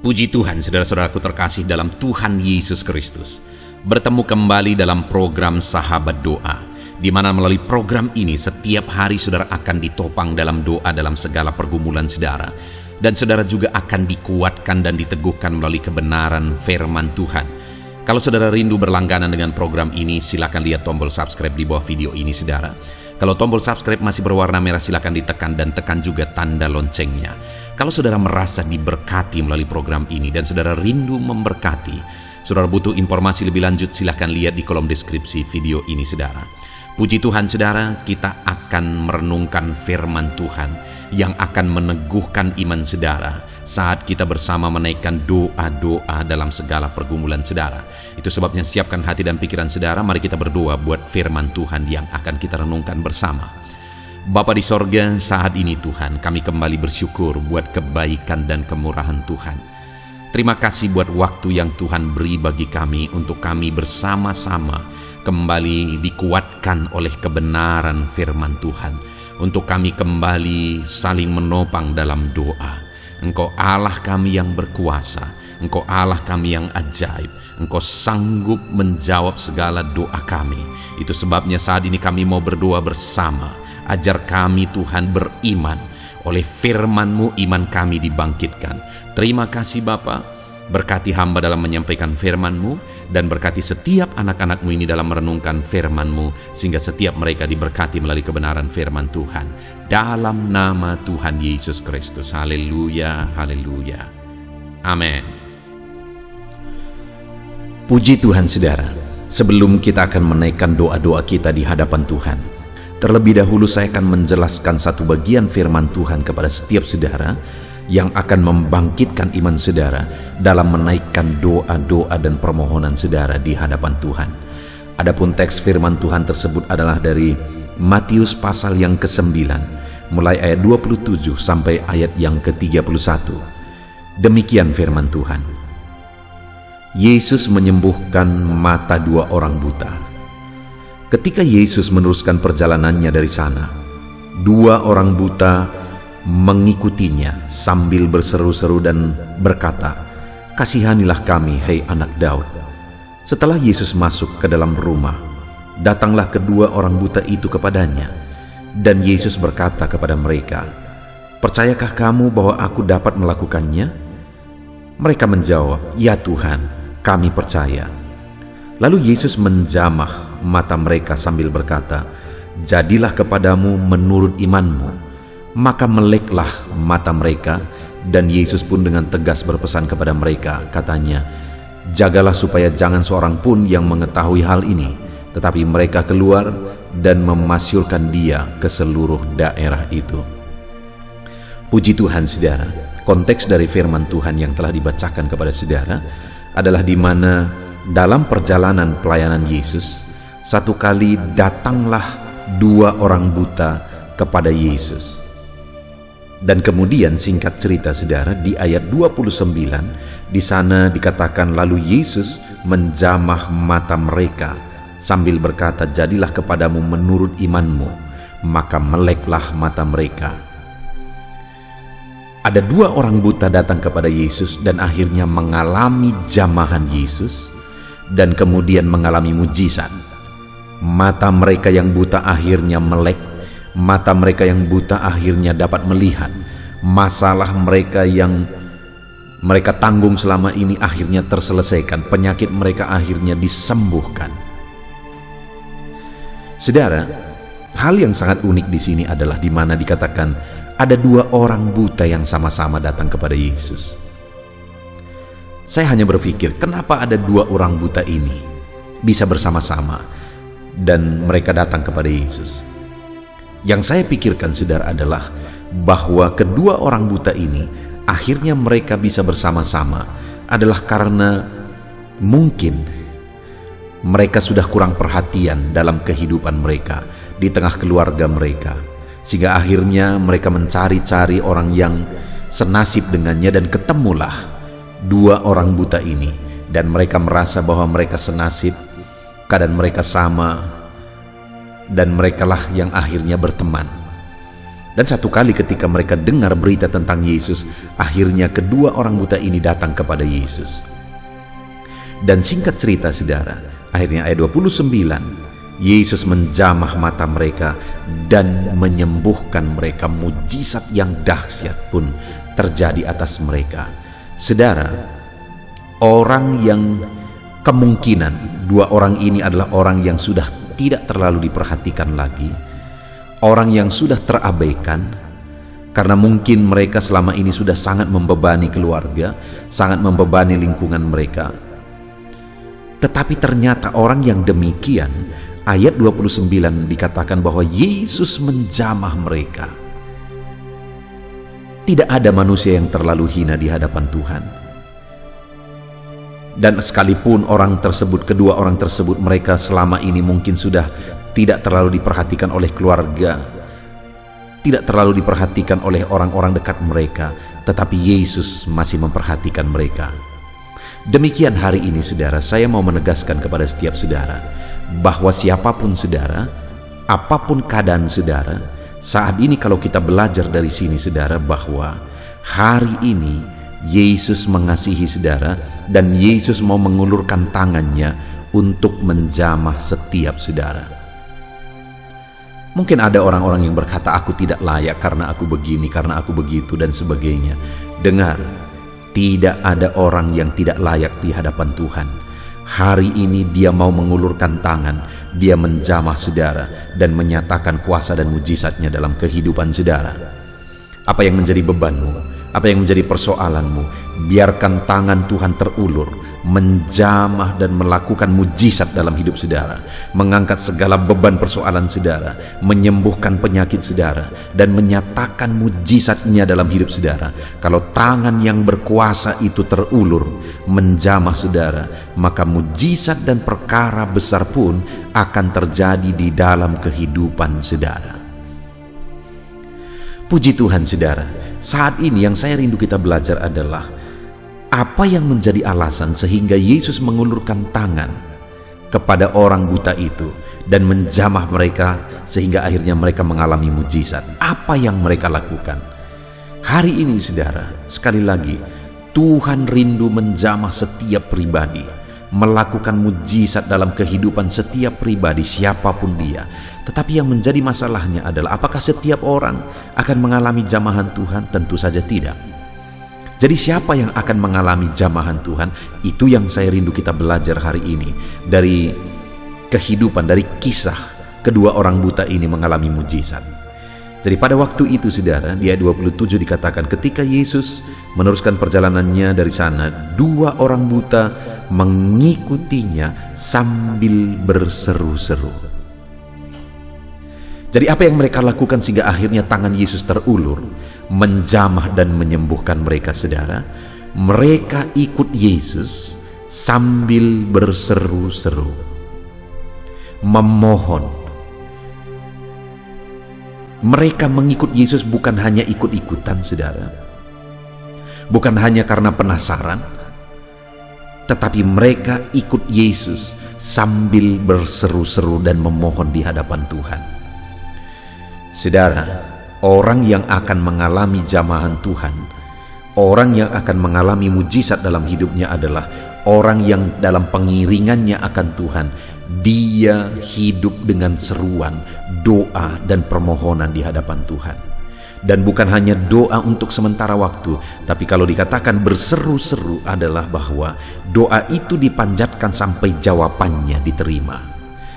Puji Tuhan, saudara-saudaraku terkasih dalam Tuhan Yesus Kristus. Bertemu kembali dalam program Sahabat Doa, di mana melalui program ini setiap hari saudara akan ditopang dalam doa dalam segala pergumulan saudara. Dan saudara juga akan dikuatkan dan diteguhkan melalui kebenaran firman Tuhan. Kalau saudara rindu berlangganan dengan program ini, silakan lihat tombol subscribe di bawah video ini saudara. Kalau tombol subscribe masih berwarna merah, silakan ditekan dan tekan juga tanda loncengnya. Kalau saudara merasa diberkati melalui program ini dan saudara rindu memberkati, saudara butuh informasi lebih lanjut, silakan lihat di kolom deskripsi video ini saudara. Puji Tuhan saudara, kita akan merenungkan firman Tuhan yang akan meneguhkan iman saudara saat kita bersama menaikkan doa-doa dalam segala pergumulan saudara. Itu sebabnya siapkan hati dan pikiran saudara, mari kita berdoa buat firman Tuhan yang akan kita renungkan bersama. Bapa di sorga, saat ini Tuhan, kami kembali bersyukur buat kebaikan dan kemurahan Tuhan. Terima kasih buat waktu yang Tuhan beri bagi kami untuk kami bersama-sama kembali dikuatkan oleh kebenaran firman Tuhan. Untuk kami kembali saling menopang dalam doa. Engkau Allah kami yang berkuasa, Engkau Allah kami yang ajaib, Engkau sanggup menjawab segala doa kami. Itu sebabnya saat ini kami mau berdoa bersama. Ajar kami Tuhan beriman. Oleh firman-Mu iman kami dibangkitkan. Terima kasih Bapa. Berkati hamba dalam menyampaikan firman-Mu, dan berkati setiap anak-anak-Mu ini dalam merenungkan firman-Mu, sehingga setiap mereka diberkati melalui kebenaran firman Tuhan. Dalam nama Tuhan Yesus Kristus. Haleluya, haleluya. Amin. Puji Tuhan saudara, sebelum kita akan menaikkan doa-doa kita di hadapan Tuhan, terlebih dahulu saya akan menjelaskan satu bagian firman Tuhan kepada setiap saudara yang akan membangkitkan iman saudara dalam menaikkan doa-doa dan permohonan saudara di hadapan Tuhan. Adapun teks firman Tuhan tersebut adalah dari Matius pasal yang ke-9, mulai ayat 27 sampai ayat yang ke-31. Demikian firman Tuhan. Yesus menyembuhkan mata dua orang buta. Ketika Yesus meneruskan perjalanannya dari sana, dua orang buta mengikutinya sambil berseru-seru dan berkata, "Kasihanilah kami, hai anak Daud." Setelah Yesus masuk ke dalam rumah, datanglah kedua orang buta itu kepadanya, dan Yesus berkata kepada mereka, "Percayakah kamu bahwa aku dapat melakukannya?" Mereka menjawab, "Ya Tuhan, kami percaya." Lalu Yesus menjamah mata mereka sambil berkata, "Jadilah kepadamu menurut imanmu." Maka meleklah mata mereka, dan Yesus pun dengan tegas berpesan kepada mereka, katanya, "Jagalah supaya jangan seorang pun yang mengetahui hal ini." Tetapi mereka keluar dan memasyurkan dia ke seluruh daerah itu. Puji Tuhan saudara, konteks dari firman Tuhan yang telah dibacakan kepada saudara adalah di mana dalam perjalanan pelayanan Yesus, satu kali datanglah dua orang buta kepada Yesus. Dan kemudian singkat cerita saudara, di ayat 29 di sana dikatakan, lalu Yesus menjamah mata mereka sambil berkata, "Jadilah kepadamu menurut imanmu." Maka meleklah mata mereka. Ada dua orang buta datang kepada Yesus dan akhirnya mengalami jamahan Yesus dan kemudian mengalami mujizat. Mata mereka yang buta akhirnya melek. Mata mereka yang buta akhirnya dapat melihat. Masalah mereka yang mereka tanggung selama ini akhirnya terselesaikan. Penyakit mereka akhirnya disembuhkan. Saudara, hal yang sangat unik di sini adalah di mana dikatakan ada dua orang buta yang sama-sama datang kepada Yesus. Saya hanya berpikir, kenapa ada dua orang buta ini bisa bersama-sama dan mereka datang kepada Yesus? Yang saya pikirkan saudara adalah bahwa kedua orang buta ini akhirnya mereka bisa bersama-sama adalah karena mungkin mereka sudah kurang perhatian dalam kehidupan mereka di tengah keluarga mereka, sehingga akhirnya mereka mencari-cari orang yang senasib dengannya dan ketemulah dua orang buta ini, dan mereka merasa bahwa mereka senasib, keadaan mereka sama, dan merekalah yang akhirnya berteman. Dan satu kali ketika mereka dengar berita tentang Yesus, akhirnya kedua orang buta ini datang kepada Yesus. Dan singkat cerita saudara, akhirnya ayat 29, Yesus menjamah mata mereka dan menyembuhkan mereka. Mujizat yang dahsyat pun terjadi atas mereka. Saudara, orang yang kemungkinan dua orang ini adalah orang yang sudah tidak terlalu diperhatikan lagi, orang yang sudah terabaikan, karena mungkin mereka selama ini sudah sangat membebani keluarga, sangat membebani lingkungan mereka. Tetapi ternyata orang yang demikian, ayat 29 dikatakan bahwa Yesus menjamah mereka. Tidak ada manusia yang terlalu hina di hadapan Tuhan. Dan sekalipun kedua orang tersebut mereka selama ini mungkin sudah tidak terlalu diperhatikan oleh keluarga, tidak terlalu diperhatikan oleh orang-orang dekat mereka, tetapi Yesus masih memperhatikan mereka. Demikian hari ini saudara, saya mau menegaskan kepada setiap saudara bahwa siapapun saudara, apapun keadaan saudara, saat ini kalau kita belajar dari sini saudara, bahwa hari ini Yesus mengasihi saudara dan Yesus mau mengulurkan tangannya untuk menjamah setiap saudara. Mungkin ada orang-orang yang berkata, aku tidak layak karena aku begini, karena aku begitu, dan sebagainya. Dengar, tidak ada orang yang tidak layak di hadapan Tuhan. Hari ini dia mau mengulurkan tangan, dia menjamah saudara dan menyatakan kuasa dan mujizatnya dalam kehidupan saudara. Apa yang menjadi bebanmu? Apa yang menjadi persoalanmu? Biarkan tangan Tuhan terulur, menjamah dan melakukan mujizat dalam hidup saudara, mengangkat segala beban persoalan saudara, menyembuhkan penyakit saudara, dan menyatakan mujizatnya dalam hidup saudara. Kalau tangan yang berkuasa itu terulur, menjamah saudara, maka mujizat dan perkara besar pun akan terjadi di dalam kehidupan saudara. Puji Tuhan saudara, saat ini yang saya rindu kita belajar adalah apa yang menjadi alasan sehingga Yesus mengulurkan tangan kepada orang buta itu dan menjamah mereka sehingga akhirnya mereka mengalami mujizat. Apa yang mereka lakukan? Hari ini saudara, sekali lagi, Tuhan rindu menjamah setiap pribadi, melakukan mujizat dalam kehidupan setiap pribadi siapapun dia. Tetapi yang menjadi masalahnya adalah apakah setiap orang akan mengalami jamahan Tuhan? Tentu saja tidak. Jadi siapa yang akan mengalami jamahan Tuhan? Itu yang saya rindu kita belajar hari ini dari kehidupan, dari kisah kedua orang buta ini mengalami mujizat. Jadi pada waktu itu saudara, di ayat 27 dikatakan ketika Yesus meneruskan perjalanannya dari sana, dua orang buta mengikutinya sambil berseru-seru. Jadi apa yang mereka lakukan sehingga akhirnya tangan Yesus terulur, menjamah dan menyembuhkan mereka saudara? Mereka ikut Yesus sambil berseru-seru, memohon. Mereka mengikut Yesus bukan hanya ikut-ikutan saudara, bukan hanya karena penasaran, tetapi mereka ikut Yesus sambil berseru-seru dan memohon di hadapan Tuhan. Saudara, orang yang akan mengalami jamahan Tuhan, orang yang akan mengalami mujizat dalam hidupnya adalah orang yang dalam pengiringannya akan Tuhan, dia hidup dengan seruan, doa dan permohonan di hadapan Tuhan. Dan bukan hanya doa untuk sementara waktu, tapi kalau dikatakan berseru-seru adalah bahwa doa itu dipanjatkan sampai jawabannya diterima.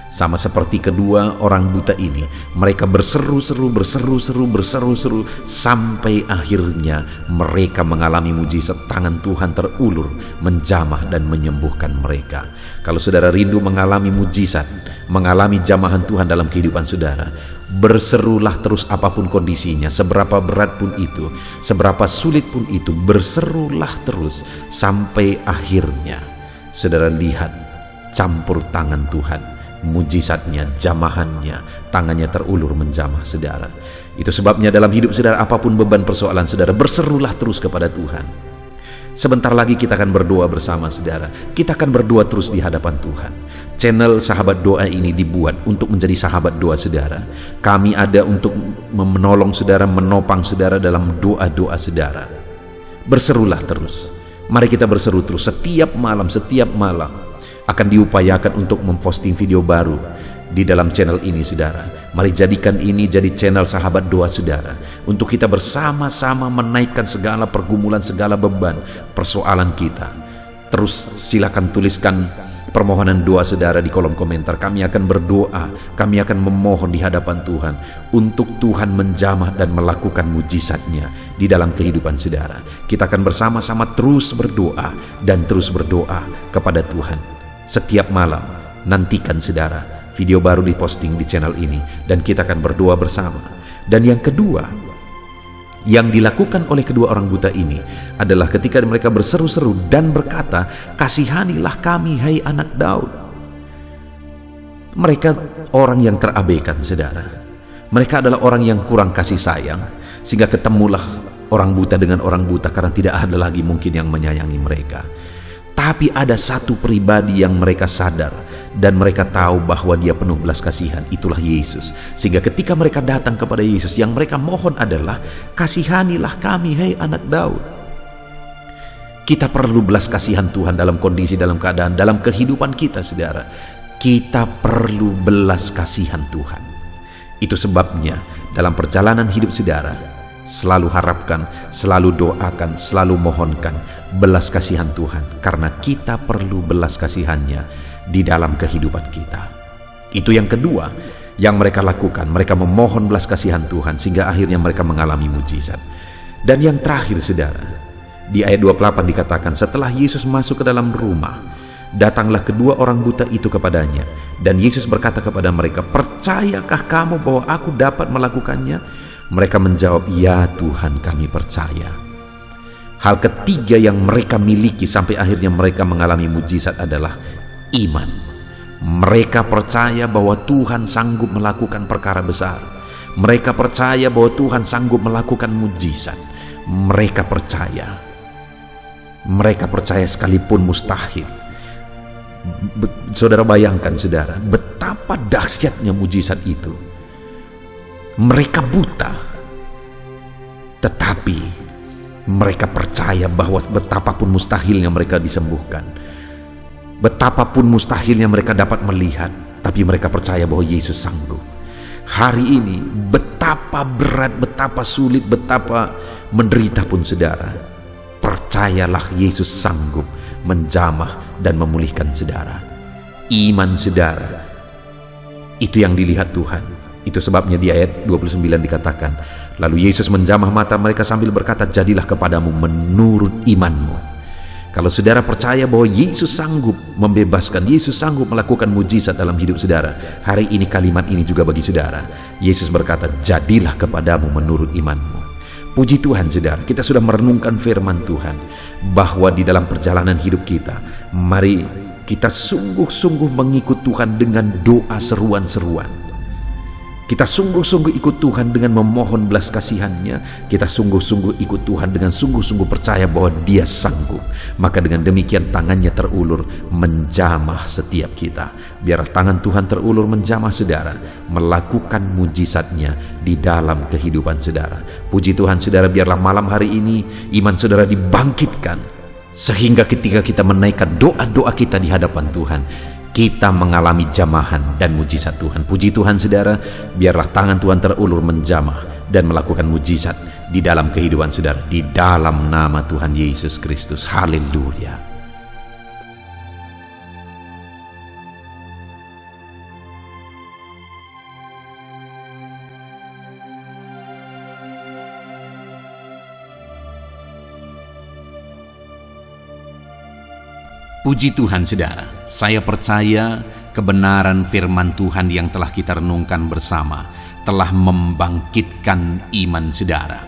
Sama seperti kedua orang buta ini, mereka berseru-seru sampai akhirnya mereka mengalami mujizat, tangan Tuhan terulur, menjamah dan menyembuhkan mereka. Kalau saudara rindu mengalami mujizat, mengalami jamahan Tuhan dalam kehidupan saudara, berserulah terus apapun kondisinya, seberapa berat pun itu, seberapa sulit pun itu, berserulah terus sampai akhirnya saudara lihat campur tangan Tuhan, mujizatnya, jamahannya, tangannya terulur menjamah saudara. Itu sebabnya dalam hidup saudara, apapun beban persoalan saudara, berserulah terus kepada Tuhan. Sebentar lagi kita akan berdoa bersama saudara. Kita akan berdoa terus di hadapan Tuhan. Channel Sahabat Doa ini dibuat untuk menjadi sahabat doa saudara. Kami ada untuk menolong saudara, menopang saudara dalam doa-doa saudara. Berserulah terus. Mari kita berseru terus setiap malam akan diupayakan untuk memposting video baru di dalam channel ini saudara. Mari jadikan ini jadi channel Sahabat Doa saudara, untuk kita bersama-sama menaikkan segala pergumulan, segala beban, persoalan kita. Terus silakan tuliskan permohonan doa saudara di kolom komentar. Kami akan berdoa, kami akan memohon di hadapan Tuhan untuk Tuhan menjamah dan melakukan mujizatnya di dalam kehidupan saudara. Kita akan bersama-sama terus berdoa dan terus berdoa kepada Tuhan. Setiap malam nantikan saudara video baru diposting di channel ini, dan kita akan berdoa bersama. Dan yang kedua yang dilakukan oleh kedua orang buta ini adalah ketika mereka berseru-seru dan berkata, "Kasihanilah kami, hai anak Daud." Mereka orang yang terabaikan saudara. Mereka adalah orang yang kurang kasih sayang, sehingga ketemulah orang buta dengan orang buta karena tidak ada lagi mungkin yang menyayangi mereka. Tapi ada satu pribadi yang mereka sadar dan mereka tahu bahwa dia penuh belas kasihan, itulah Yesus. Sehingga ketika mereka datang kepada Yesus, yang mereka mohon adalah, "Kasihanilah kami, hai anak Daud." Kita perlu belas kasihan Tuhan dalam kondisi, dalam keadaan, dalam kehidupan kita saudara. Kita perlu belas kasihan Tuhan. Itu sebabnya dalam perjalanan hidup saudara, selalu harapkan, selalu doakan, selalu mohonkan belas kasihan Tuhan, karena kita perlu belas kasihannya di dalam kehidupan kita. Itu yang kedua yang mereka lakukan. Mereka memohon belas kasihan Tuhan sehingga akhirnya mereka mengalami mujizat. Dan yang terakhir saudara, di ayat 28 dikatakan, setelah Yesus masuk ke dalam rumah, datanglah kedua orang buta itu kepadanya, dan Yesus berkata kepada mereka, "Percayakah kamu bahwa aku dapat melakukannya?" Mereka menjawab, "Ya Tuhan, kami percaya." Hal ketiga yang mereka miliki sampai akhirnya mereka mengalami mujizat adalah iman. Mereka percaya bahwa Tuhan sanggup melakukan perkara besar. Mereka percaya bahwa Tuhan sanggup melakukan mujizat. Mereka percaya sekalipun mustahil. Saudara bayangkan saudara, betapa dahsyatnya mujizat itu. Mereka buta, tetapi mereka percaya bahwa betapapun mustahilnya mereka disembuhkan, betapapun mustahilnya mereka dapat melihat, tapi mereka percaya bahwa Yesus sanggup. Hari ini betapa berat, betapa sulit, betapa menderita pun saudara, percayalah Yesus sanggup menjamah dan memulihkan saudara. Iman saudara, itu yang dilihat Tuhan. Itu sebabnya di ayat 29 dikatakan, lalu Yesus menjamah mata mereka sambil berkata, "Jadilah kepadamu menurut imanmu." Kalau saudara percaya bahwa Yesus sanggup membebaskan, Yesus sanggup melakukan mujizat dalam hidup saudara, hari ini kalimat ini juga bagi saudara. Yesus berkata, "Jadilah kepadamu menurut imanmu." Puji Tuhan saudara, kita sudah merenungkan firman Tuhan bahwa di dalam perjalanan hidup kita, mari kita sungguh-sungguh mengikut Tuhan dengan doa seruan-seruan. Kita sungguh-sungguh ikut Tuhan dengan memohon belas kasihannya. Kita sungguh-sungguh ikut Tuhan dengan sungguh-sungguh percaya bahwa Dia sanggup. Maka dengan demikian tangannya terulur menjamah setiap kita. Biar tangan Tuhan terulur menjamah saudara, melakukan mujizatnya di dalam kehidupan saudara. Puji Tuhan saudara, biarlah malam hari ini iman saudara dibangkitkan, sehingga ketika kita menaikkan doa-doa kita di hadapan Tuhan, kita mengalami jamahan dan mujizat Tuhan. Puji Tuhan saudara, biarlah tangan Tuhan terulur menjamah dan melakukan mujizat di dalam kehidupan saudara, di dalam nama Tuhan Yesus Kristus. Haleluya. Puji Tuhan saudara, saya percaya kebenaran firman Tuhan yang telah kita renungkan bersama telah membangkitkan iman saudara.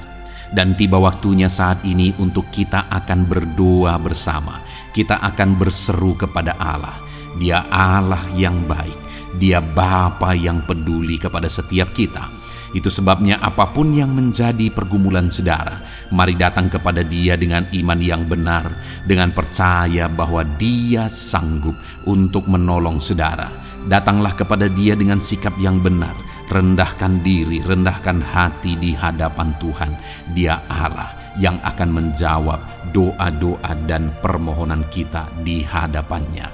Dan tiba waktunya saat ini untuk kita akan berdoa bersama. Kita akan berseru kepada Allah. Dia Allah yang baik. Dia Bapa yang peduli kepada setiap kita. Itu sebabnya apapun yang menjadi pergumulan saudara, mari datang kepada Dia dengan iman yang benar, dengan percaya bahwa Dia sanggup untuk menolong saudara. Datanglah kepada Dia dengan sikap yang benar, rendahkan diri, rendahkan hati di hadapan Tuhan. Dia Allah yang akan menjawab doa-doa dan permohonan kita di hadapannya.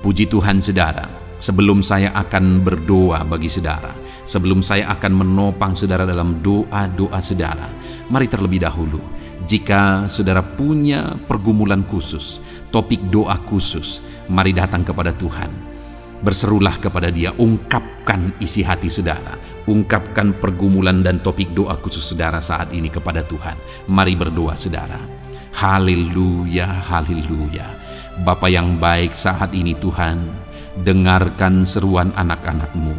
Puji Tuhan saudara, sebelum saya akan berdoa bagi saudara, sebelum saya akan menopang saudara dalam doa-doa saudara, mari terlebih dahulu, jika saudara punya pergumulan khusus, topik doa khusus, mari datang kepada Tuhan. Berserulah kepada Dia, ungkapkan isi hati saudara, ungkapkan pergumulan dan topik doa khusus saudara saat ini kepada Tuhan. Mari berdoa saudara. Haleluya, haleluya. Bapa yang baik, saat ini Tuhan, dengarkan seruan anak-anak-Mu.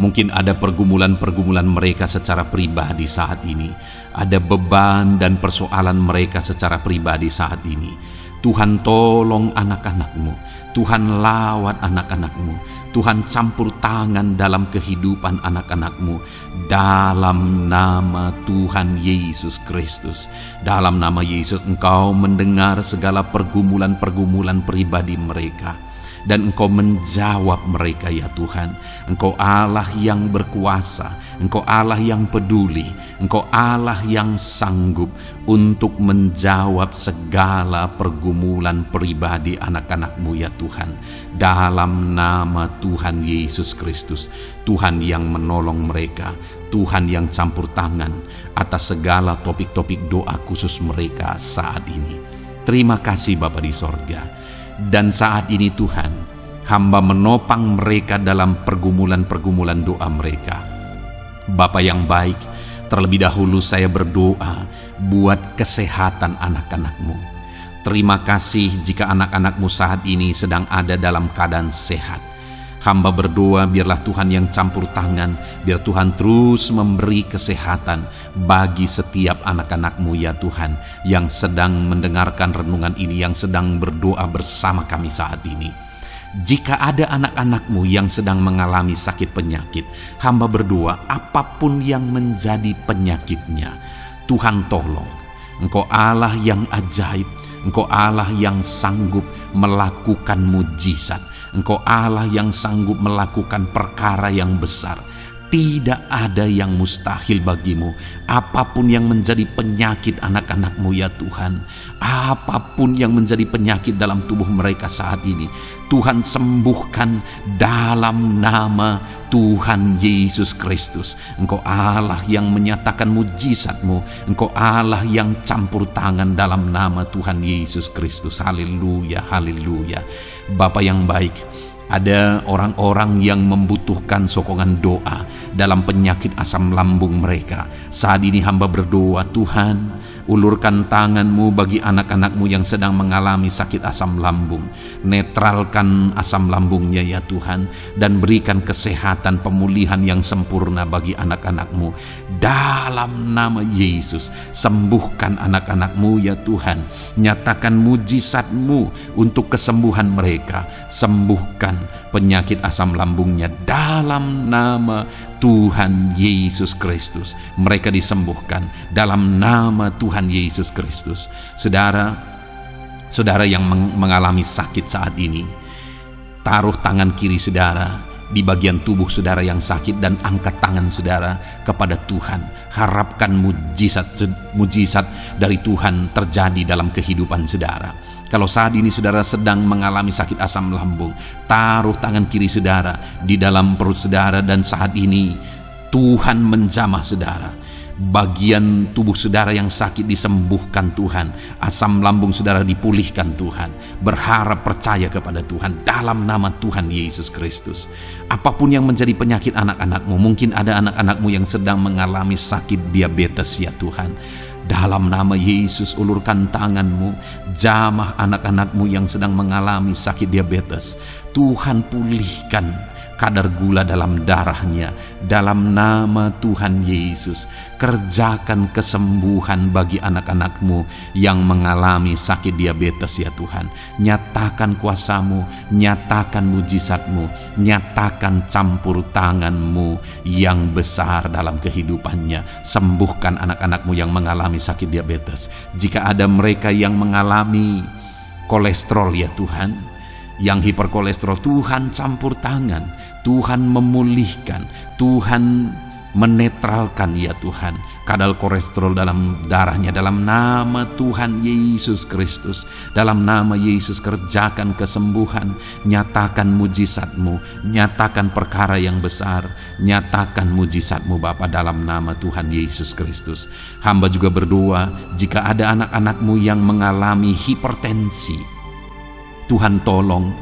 Mungkin ada pergumulan-pergumulan mereka secara pribadi saat ini. Ada beban dan persoalan mereka secara pribadi saat ini. Tuhan tolong anak-anak-Mu. Tuhan lawat anak-anak-Mu. Tuhan campur tangan dalam kehidupan anak-anak-Mu. Dalam nama Tuhan Yesus Kristus. Dalam nama Yesus Engkau mendengar segala pergumulan-pergumulan pribadi mereka. Dan Engkau menjawab mereka ya Tuhan. Engkau Allah yang berkuasa, Engkau Allah yang peduli, Engkau Allah yang sanggup untuk menjawab segala pergumulan pribadi anak-anak-Mu ya Tuhan. Dalam nama Tuhan Yesus Kristus, Tuhan yang menolong mereka, Tuhan yang campur tangan atas segala topik-topik doa khusus mereka saat ini. Terima kasih Bapa di sorga. Dan saat ini Tuhan, hamba menopang mereka dalam pergumulan-pergumulan doa mereka. Bapa yang baik, terlebih dahulu saya berdoa buat kesehatan anak-anak-Mu. Terima kasih jika anak-anak-Mu saat ini sedang ada dalam keadaan sehat. Hamba berdoa biarlah Tuhan yang campur tangan, biar Tuhan terus memberi kesehatan bagi setiap anak-anak-Mu ya Tuhan, yang sedang mendengarkan renungan ini, yang sedang berdoa bersama kami saat ini. Jika ada anak-anak-Mu yang sedang mengalami sakit penyakit, hamba berdoa apapun yang menjadi penyakitnya, Tuhan tolong. Engkau Allah yang ajaib, Engkau Allah yang sanggup melakukan mujizat. Engkau Allah yang sanggup melakukan perkara yang besar. Tidak ada yang mustahil bagimu. Apapun yang menjadi penyakit anak-anak-Mu ya Tuhan, apapun yang menjadi penyakit dalam tubuh mereka saat ini, Tuhan sembuhkan dalam nama Tuhan Yesus Kristus. Engkau Allah yang menyatakan mujizat-Mu, Engkau Allah yang campur tangan dalam nama Tuhan Yesus Kristus. Haleluya, haleluya. Bapa yang baik, ada orang-orang yang membutuhkan sokongan doa dalam penyakit asam lambung mereka. Saat ini hamba berdoa, Tuhan, ulurkan tangan-Mu bagi anak-anak-Mu yang sedang mengalami sakit asam lambung. Netralkan asam lambungnya ya Tuhan, dan berikan kesehatan pemulihan yang sempurna bagi anak-anak-Mu. Dalam nama Yesus, sembuhkan anak-anak-Mu ya Tuhan. Nyatakan mujizat-Mu untuk kesembuhan mereka. Sembuhkan penyakit asam lambungnya dalam nama Tuhan Yesus Kristus. Mereka disembuhkan dalam nama Tuhan Yesus Kristus. Saudara yang mengalami sakit saat ini, taruh tangan kiri saudara di bagian tubuh saudara yang sakit dan angkat tangan saudara kepada Tuhan. Harapkan mujizat dari Tuhan terjadi dalam kehidupan saudara. Kalau saat ini saudara sedang mengalami sakit asam lambung, taruh tangan kiri saudara di dalam perut saudara, dan saat ini Tuhan menjamah saudara. Bagian tubuh saudara yang sakit disembuhkan Tuhan. Asam lambung saudara dipulihkan Tuhan. Berharap, percaya kepada Tuhan dalam nama Tuhan Yesus Kristus. Apapun yang menjadi penyakit anak-anak-Mu, mungkin ada anak-anak-Mu yang sedang mengalami sakit diabetes ya Tuhan. Dalam nama Yesus, ulurkan tangan-Mu, jamah anak-anak-Mu yang sedang mengalami sakit diabetes. Tuhan pulihkan kadar gula dalam darahnya. Dalam nama Tuhan Yesus, kerjakan kesembuhan bagi anak-anak-Mu yang mengalami sakit diabetes ya Tuhan. Nyatakan kuasa-Mu, nyatakan mujizat-Mu, nyatakan campur tangan-Mu yang besar dalam kehidupannya. Sembuhkan anak-anak-Mu yang mengalami sakit diabetes. Jika ada mereka yang mengalami kolesterol ya Tuhan, yang hiperkolesterol, Tuhan campur tangan, Tuhan memulihkan, Tuhan menetralkan ya Tuhan kadar kolesterol dalam darahnya. Dalam nama Tuhan Yesus Kristus, dalam nama Yesus, kerjakan kesembuhan, nyatakan mujizat-Mu, nyatakan perkara yang besar, nyatakan mujizat-Mu Bapa, dalam nama Tuhan Yesus Kristus. Hamba juga berdoa jika ada anak-anak-Mu yang mengalami hipertensi, Tuhan tolong,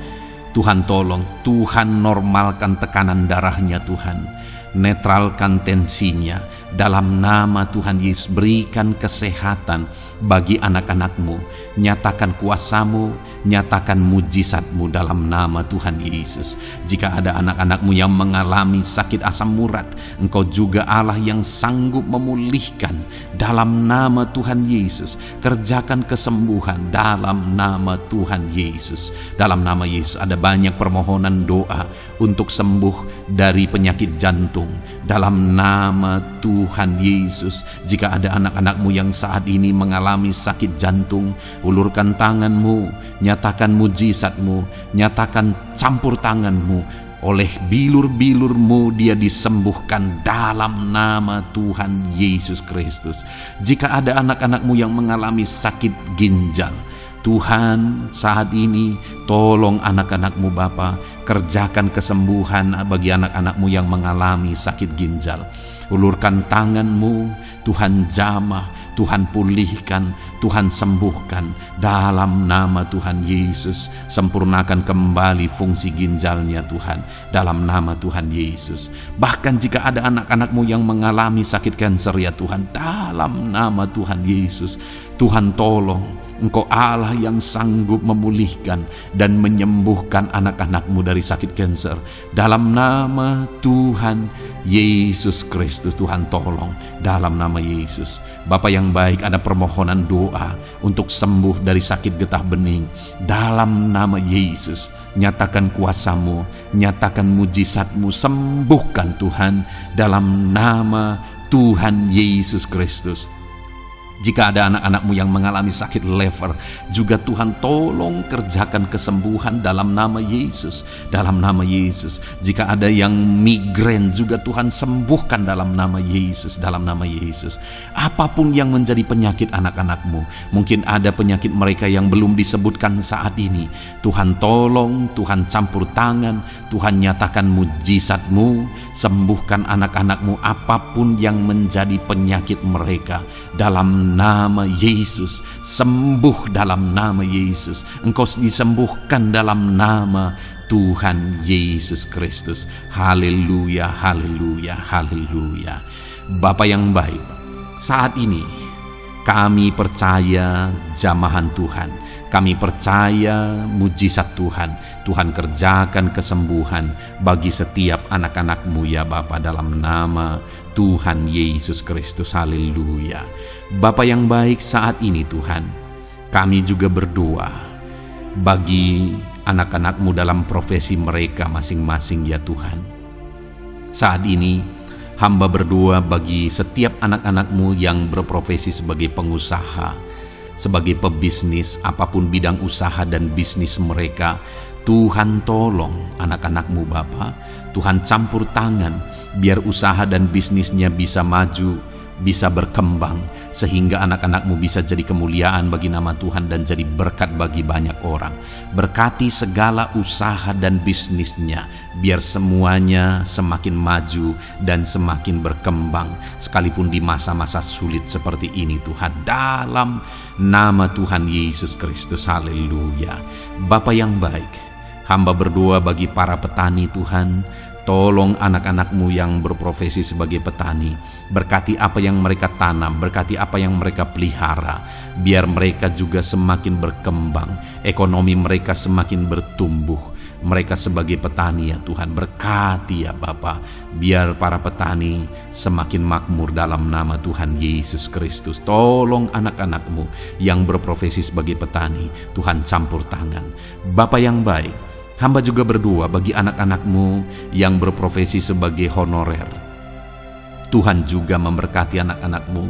Tuhan tolong, Tuhan normalkan tekanan darahnya Tuhan, netralkan tensinya. Dalam nama Tuhan Yesus, berikan kesehatan bagi anak-anak-Mu. Nyatakan kuasa-Mu, nyatakan mujizat-Mu dalam nama Tuhan Yesus. Jika ada anak-anak-Mu yang mengalami sakit asam urat, Engkau juga Allah yang sanggup memulihkan. Dalam nama Tuhan Yesus, kerjakan kesembuhan dalam nama Tuhan Yesus. Dalam nama Yesus, ada banyak permohonan doa untuk sembuh dari penyakit jantung. Dalam nama Tuhan Yesus, jika ada anak-anak-Mu yang saat ini mengalami sakit jantung, ulurkan tangan-Mu, nyatakan mujizat-Mu, nyatakan campur tangan-Mu. Oleh bilur-bilur-Mu dia disembuhkan dalam nama Tuhan Yesus Kristus. Jika ada anak-anak-Mu yang mengalami sakit ginjal, Tuhan saat ini tolong anak-anak-Mu Bapa, kerjakan kesembuhan bagi anak-anak-Mu yang mengalami sakit ginjal. Ulurkan tangan-Mu, Tuhan jamah, Tuhan pulihkan, Tuhan sembuhkan dalam nama Tuhan Yesus. Sempurnakan kembali fungsi ginjalnya Tuhan, dalam nama Tuhan Yesus. Bahkan jika ada anak-anak-Mu yang mengalami sakit kanker ya Tuhan, dalam nama Tuhan Yesus, Tuhan tolong. Engkau Allah yang sanggup memulihkan dan menyembuhkan anak-anak-Mu dari sakit kanker. Dalam nama Tuhan Yesus Kristus, Tuhan tolong dalam nama Yesus. Bapa yang baik, ada permohonan doa untuk sembuh dari sakit getah bening. Dalam nama Yesus, nyatakan kuasa-Mu, nyatakan mujizat-Mu, sembuhkan Tuhan dalam nama Tuhan Yesus Kristus. Jika ada anak-anak-Mu yang mengalami sakit lever, juga Tuhan tolong kerjakan kesembuhan dalam nama Yesus. Dalam nama Yesus. Jika ada yang migrain, juga Tuhan sembuhkan dalam nama Yesus. Dalam nama Yesus. Apapun yang menjadi penyakit anak-anak-Mu, mungkin ada penyakit mereka yang belum disebutkan saat ini, Tuhan tolong, Tuhan campur tangan, Tuhan nyatakan mujizat-Mu, sembuhkan anak-anak-Mu apapun yang menjadi penyakit mereka. Dalam nama Yesus, sembuh dalam nama Yesus. Engkau disembuhkan dalam nama Tuhan Yesus Kristus. Haleluya, haleluya, haleluya. Bapa yang baik, saat ini kami percaya jamahan Tuhan, kami percaya mujizat Tuhan. Tuhan kerjakan kesembuhan bagi setiap anak-anak-Mu ya Bapa, dalam nama Tuhan Yesus Kristus. Haleluya. Bapa yang baik, saat ini Tuhan, kami juga berdoa bagi anak-anak-Mu dalam profesi mereka masing-masing ya Tuhan. Saat ini hamba berdoa bagi setiap anak-anak-Mu yang berprofesi sebagai pengusaha, sebagai pebisnis, apapun bidang usaha dan bisnis mereka. Tuhan tolong anak-anak-Mu Bapa, Tuhan campur tangan biar usaha dan bisnisnya bisa maju, bisa berkembang, sehingga anak-anak-Mu bisa jadi kemuliaan bagi nama Tuhan dan jadi berkat bagi banyak orang. Berkati segala usaha dan bisnisnya, biar semuanya semakin maju dan semakin berkembang, sekalipun di masa-masa sulit seperti ini Tuhan, dalam nama Tuhan Yesus Kristus. Haleluya. Bapa yang baik, hamba berdoa bagi para petani Tuhan. Tolong anak-anak-Mu yang berprofesi sebagai petani, berkati apa yang mereka tanam, berkati apa yang mereka pelihara, biar mereka juga semakin berkembang, ekonomi mereka semakin bertumbuh. Mereka sebagai petani ya Tuhan, berkati ya Bapa, biar para petani semakin makmur dalam nama Tuhan Yesus Kristus. Tolong anak-anak-Mu yang berprofesi sebagai petani, Tuhan campur tangan. Bapa yang baik, hamba juga berdoa bagi anak-anak-Mu yang berprofesi sebagai honorer. Tuhan juga memberkati anak-anak-Mu.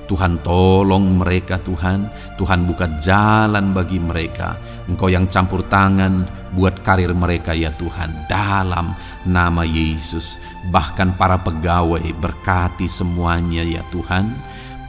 Tuhan tolong mereka Tuhan. Tuhan buka jalan bagi mereka. Engkau yang campur tangan buat karir mereka ya Tuhan. Dalam nama Yesus. Bahkan para pegawai berkati semuanya ya Tuhan.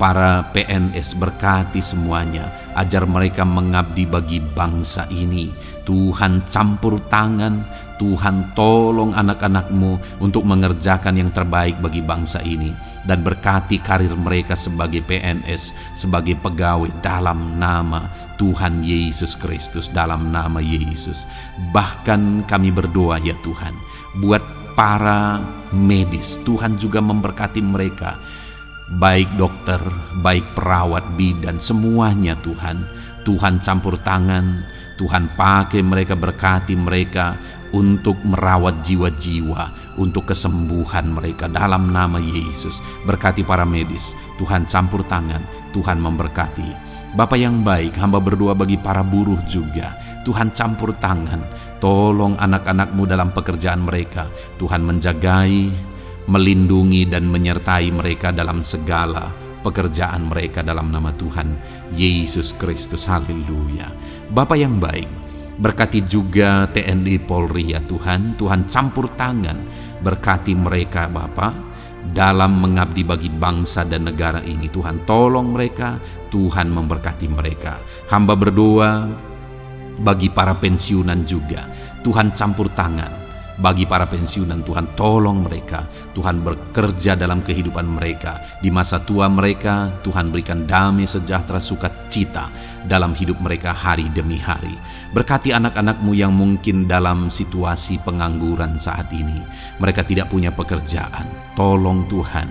Para PNS berkati semuanya. Ajar mereka mengabdi bagi bangsa ini. Tuhan campur tangan. Tuhan tolong anak-anak-Mu untuk mengerjakan yang terbaik bagi bangsa ini. Dan berkati karir mereka sebagai PNS, sebagai pegawai dalam nama Tuhan Yesus Kristus, dalam nama Yesus. Bahkan kami berdoa ya Tuhan, buat para medis, Tuhan juga memberkati mereka. Baik dokter, baik perawat, bidan, semuanya Tuhan. Tuhan campur tangan, Tuhan pakai mereka, berkati mereka untuk merawat jiwa-jiwa, untuk kesembuhan mereka dalam nama Yesus. Berkati para medis, Tuhan campur tangan, Tuhan memberkati. Bapa yang baik, hamba berdoa bagi para buruh juga. Tuhan campur tangan, tolong anak-anak-Mu dalam pekerjaan mereka. Tuhan menjagai, melindungi dan menyertai mereka dalam segala pekerjaan mereka dalam nama Tuhan Yesus Kristus. Haleluya. Bapa yang baik, berkati juga TNI Polri ya Tuhan. Tuhan campur tangan, berkati mereka Bapa dalam mengabdi bagi bangsa dan negara ini. Tuhan tolong mereka, Tuhan memberkati mereka. Hamba berdoa bagi para pensiunan juga. Tuhan campur tangan bagi para pensiunan. Tuhan tolong mereka. Tuhan bekerja dalam kehidupan mereka. Di masa tua mereka, Tuhan berikan damai, sejahtera, sukacita dalam hidup mereka hari demi hari. Berkati anak-anak-Mu yang mungkin dalam situasi pengangguran saat ini. Mereka tidak punya pekerjaan. Tolong Tuhan,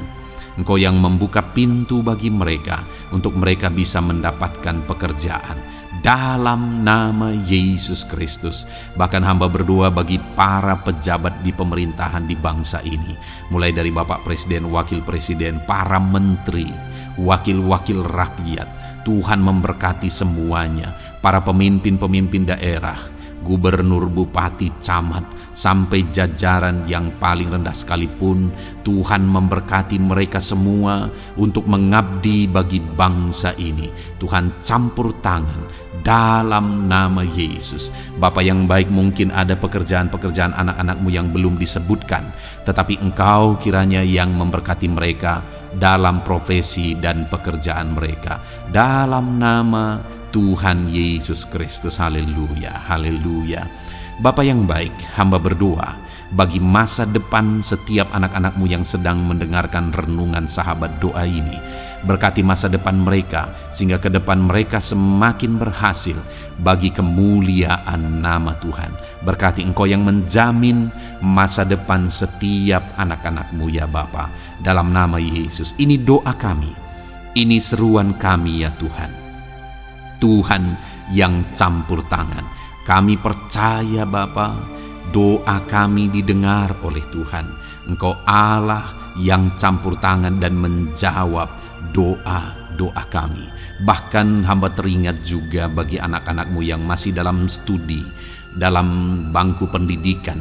Engkau yang membuka pintu bagi mereka untuk mereka bisa mendapatkan pekerjaan. Dalam nama Yesus Kristus. Bahkan hamba berdoa bagi para pejabat di pemerintahan di bangsa ini. Mulai dari Bapak Presiden, Wakil Presiden, para menteri, wakil-wakil rakyat. Tuhan memberkati semuanya. Para pemimpin-pemimpin daerah, gubernur, bupati, camat, sampai jajaran yang paling rendah sekalipun, Tuhan memberkati mereka semua untuk mengabdi bagi bangsa ini. Tuhan campur tangan dalam nama Yesus. Bapa yang baik, mungkin ada pekerjaan-pekerjaan anak-anak-Mu yang belum disebutkan, tetapi Engkau kiranya yang memberkati mereka dalam profesi dan pekerjaan mereka. Dalam nama Tuhan Yesus Kristus. Haleluya, haleluya. Bapa yang baik, hamba berdoa bagi masa depan setiap anak-anak-Mu yang sedang mendengarkan renungan sahabat doa ini. Berkati masa depan mereka, sehingga ke depan mereka semakin berhasil bagi kemuliaan nama Tuhan. Berkati Engkau yang menjamin masa depan setiap anak-anak-Mu ya Bapa. Dalam nama Yesus, ini doa kami, ini seruan kami ya Tuhan. Tuhan yang campur tangan. Kami percaya Bapa, doa kami didengar oleh Tuhan. Engkau Allah yang campur tangan dan menjawab doa-doa kami. Bahkan hamba teringat juga bagi anak-anak-Mu yang masih dalam studi, dalam bangku pendidikan.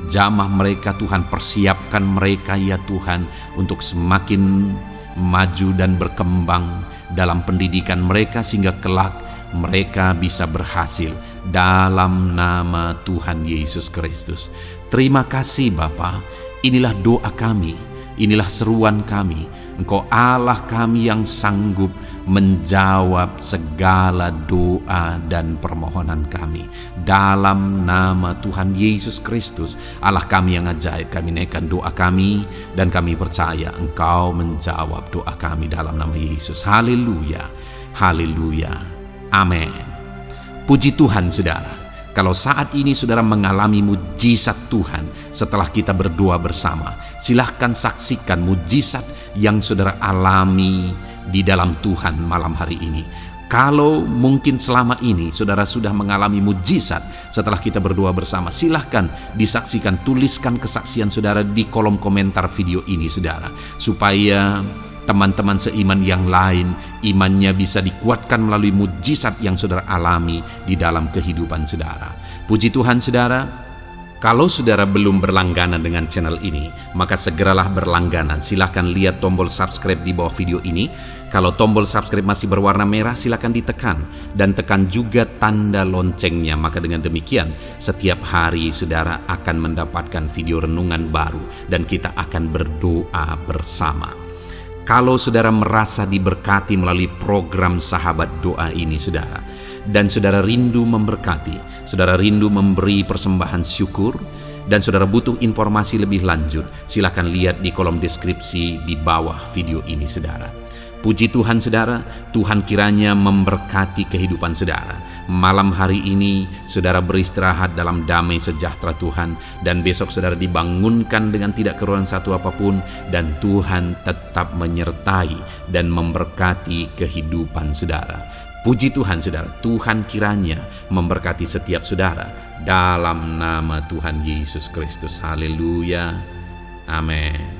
Jamah mereka Tuhan, persiapkan mereka ya Tuhan untuk semakin maju dan berkembang dalam pendidikan mereka, sehingga kelak mereka bisa berhasil dalam nama Tuhan Yesus Kristus. Terima kasih Bapa. Inilah doa kami, inilah seruan kami. Engkau Allah kami yang sanggup menjawab segala doa dan permohonan kami. Dalam nama Tuhan Yesus Kristus, Allah kami yang ajaib, kami naikkan doa kami dan kami percaya Engkau menjawab doa kami dalam nama Yesus. Haleluya, haleluya. Amin. Puji Tuhan saudara. Kalau saat ini saudara mengalami mujizat Tuhan setelah kita berdoa bersama, silahkan saksikan mujizat yang saudara alami di dalam Tuhan malam hari ini. Kalau mungkin selama ini saudara sudah mengalami mujizat setelah kita berdoa bersama, silahkan disaksikan, tuliskan kesaksian saudara di kolom komentar video ini saudara, supaya teman-teman seiman yang lain imannya bisa dikuatkan melalui mujizat yang saudara alami di dalam kehidupan saudara. Puji Tuhan saudara, kalau saudara belum berlangganan dengan channel ini, maka segeralah berlangganan. Silahkan lihat tombol subscribe di bawah video ini. Kalau tombol subscribe masih berwarna merah, silahkan ditekan. Dan tekan juga tanda loncengnya. Maka dengan demikian, setiap hari saudara akan mendapatkan video renungan baru. Dan kita akan berdoa bersama. Kalau saudara merasa diberkati melalui program Sahabat Doa ini saudara, dan saudara rindu memberkati, saudara rindu memberi persembahan syukur, dan saudara butuh informasi lebih lanjut, silakan lihat di kolom deskripsi di bawah video ini saudara. Puji Tuhan saudara, Tuhan kiranya memberkati kehidupan saudara. Malam hari ini saudara beristirahat dalam damai sejahtera Tuhan, dan besok saudara dibangunkan dengan tidak kekurangan satu apapun, dan Tuhan tetap menyertai dan memberkati kehidupan saudara. Puji Tuhan saudara, Tuhan kiranya memberkati setiap saudara dalam nama Tuhan Yesus Kristus. Haleluya. Amin.